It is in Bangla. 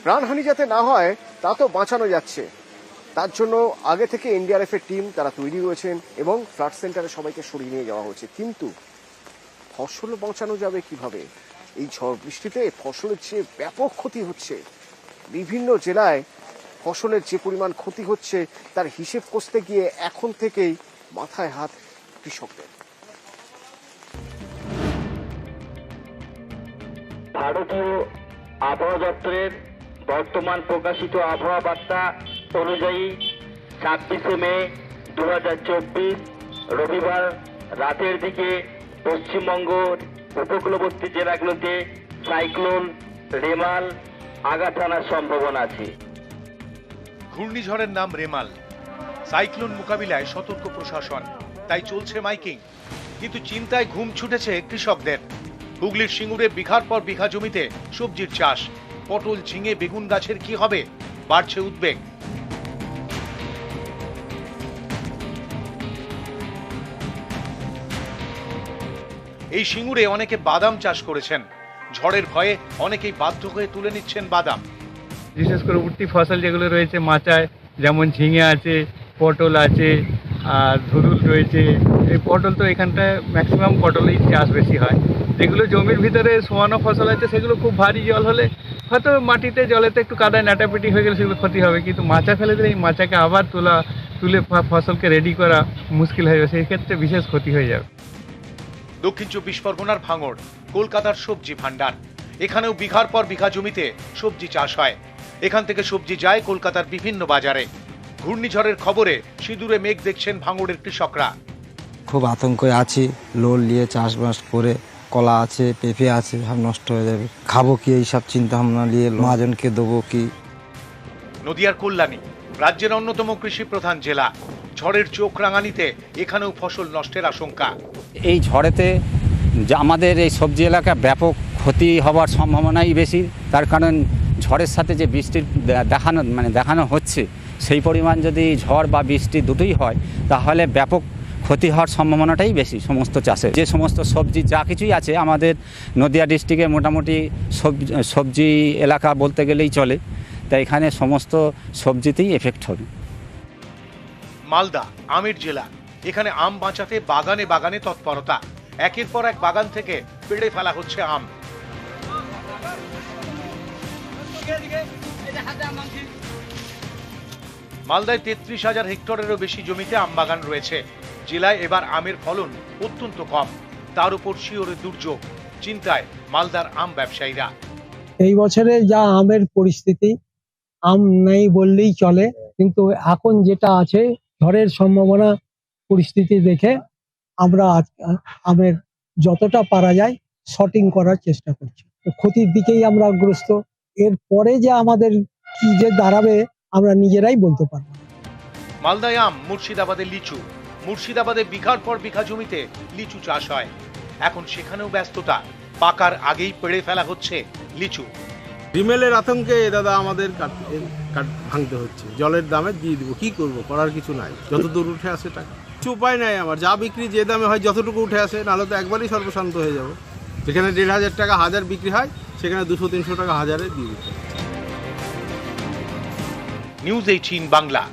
প্রাণহানি যাতে না হয় তা তো বাঁচানো যাচ্ছে, তার জন্য আগে থেকে এনডিআরএফ এর টিম তারা তৈরি রয়েছেন এবং ফ্লাড সেন্টারে সবাইকে সরিয়ে নিয়ে যাওয়া হচ্ছে। কিন্তু ফসল বাঁচানো যাবে কিভাবে? এই ঝড় বৃষ্টিতে ফসলের যে ব্যাপক ক্ষতি হচ্ছে, বিভিন্ন জেলায় ফসলের যে পরিমাণ ক্ষতি হচ্ছে তার হিসেব কষতে গিয়ে এখন থেকেই মাথায় হাত কৃষকদের। ভারতীয় আবহাওয়া দপ্তরের বর্তমান প্রকাশিত আবহাওয়া বার্তা অনুযায়ী 26শে মে 2024 রবিবার রাতের দিকে পশ্চিমবঙ্গের উপকূলবর্তী জেলাগুলোতে সাইক্লোন রেমাল আঘাত আনার সম্ভাবনা আছে। ঘূর্ণিঝড়ের নাম রেমাল। সাইক্লোন মোকাবিলায় সতর্ক প্রশাসন, তাই চলছে মাইকিং। কিন্তু চিন্তায় ঘুম ছুটেছে কৃষকদের। হুগলির সিঙ্গুরে বিঘার পর বিঘা জমিতে সবজির চাষ, পটল, ঝিঙে, বেগুন গাছের কি হবে? বাড়ছে উদ্বেগ। এই সিঙ্গুরে অনেকে বাদাম চাষ করেছেন। ঝড়ের ভয়ে অনেকেই বাধ্য হয়ে তুলে নিচ্ছেন বাদাম। বিশেষ করে উঠতি ফসল যেগুলো রয়েছে মাচায়, যেমন ঝিঙে আছে, পটল আছে, আর ধুদুল রয়েছে। এই পটল তো এখানটায় ম্যাক্সিমাম পটলেই চাষ বেশি হয়। যেগুলো জমির ভিতরে শোয়ানো ফসল আছে সেগুলো খুব ভারী জল হলে হয়তো মাটিতে জলেতে একটু কাদায় নাটাপিটি হয়ে গেলে সেগুলো ক্ষতি হবে, কিন্তু মাচা ফেলে দিলে এই মাচাকে আবার তুলে ফসলকে রেডি করা মুশকিল হয়ে যাবে, সেই ক্ষেত্রে বিশেষ ক্ষতি হয়ে যাবে। দক্ষিণ 24 পরগনার ভাঙড় কলকাতার সবজি ভান্ডার। এখানেও বিঘার পর বিঘা জমিতে সবজি চাষ হয়। এখান থেকে সবজি যায় কলকাতার বিভিন্ন বাজারে। ঘূর্ণিঝড়ের খবরে সিঁদুরে মেঘ দেখছেন ভাঙড়ের কৃষকরা। খুব আতঙ্কে আছি, লোন নিয়ে চাষবাস করে, কলা আছে, পেঁপে আছে, সব নষ্ট হয়ে যাবে। খাবো কি, এইসব চিন্তা ভাবনা নিয়ে মহাজনকে দেবো কি। নদিয়ার কল্যাণী রাজ্যের অন্যতম কৃষি প্রধান জেলা। ঝড়ের চোখ রাঙানিতে এখানেও ফসল নষ্টের আশঙ্কা। এই ঝড়েতে আমাদের এই সবজি এলাকা ব্যাপক ক্ষতি হওয়ার সম্ভাবনাই বেশি। তার কারণ ঝড়ের সাথে যে বৃষ্টির দেখানো হচ্ছে, সেই পরিমাণ যদি ঝড় বা বৃষ্টি দুটোই হয় তাহলে ব্যাপক ক্ষতি হওয়ার সম্ভাবনাটাই বেশি সমস্ত চাষে। যে সমস্ত সবজি যা কিছুই আছে আমাদের নদিয়া ডিস্ট্রিক্টে মোটামুটি সবজি এলাকা বলতে গেলেই চলে, তাই এখানে সমস্ত সবজিতেই এফেক্ট হবে। মালদা আমের জেলা। এখানে আম বাঁচাতে বাগানে বাগানে তৎপরতা। একের পর এক বাগান থেকে পেড়ে ফেলা হচ্ছে আম। মালদায় 33,000 হেক্টরেরও বেশি জমিতে আম বাগান রয়েছে। জেলায় এবার আমের ফলন অত্যন্ত কম, তার উপর শিওরের দুর্যোগ। চিন্তায় মালদার আম ব্যবসায়ীরা। এই বছরে যা আমের পরিস্থিতি, আম নেই বললেই চলে, কিন্তু এখন যেটা আছে ঝড়ের সম্ভাবনা পরিস্থিতি দেখে আমরা আমের যতটা পারা যায় শর্টিং করার চেষ্টা করছি। ক্ষতির দিকেই আমরা অগ্রস্ত। এর পরে যে আমাদের কি যে দাঁড়াবে আমরা নিজেরাই বলতে পারবো। মালদায় আম, মুর্শিদাবাদে লিচু। মুর্শিদাবাদে বিঘার পর বিঘা জমিতে লিচু চাষ হয়। এখন সেখানেও ব্যস্ততা। পাকার আগেই পেড়ে ফেলা হচ্ছে লিচু। রিমেলের আতঙ্কে দাদা আমাদের ভাঙতে হচ্ছে। জলের দামে দিয়ে দিব, কি করব, করার কিছু নাই। যতদূর উঠে আসে টাকা, কিছু উপায় নাই আমার। যা বিক্রি যে দামে হয় যতটুকু উঠে আসে, নাহলে তো একবারই সর্বশান্ত হয়ে যাব। যেখানে 1,500 টাকা হাজার বিক্রি হয় সেখানে 200-300 টাকা হাজারে দিয়ে দিতে। নিউজ 18 বাংলা।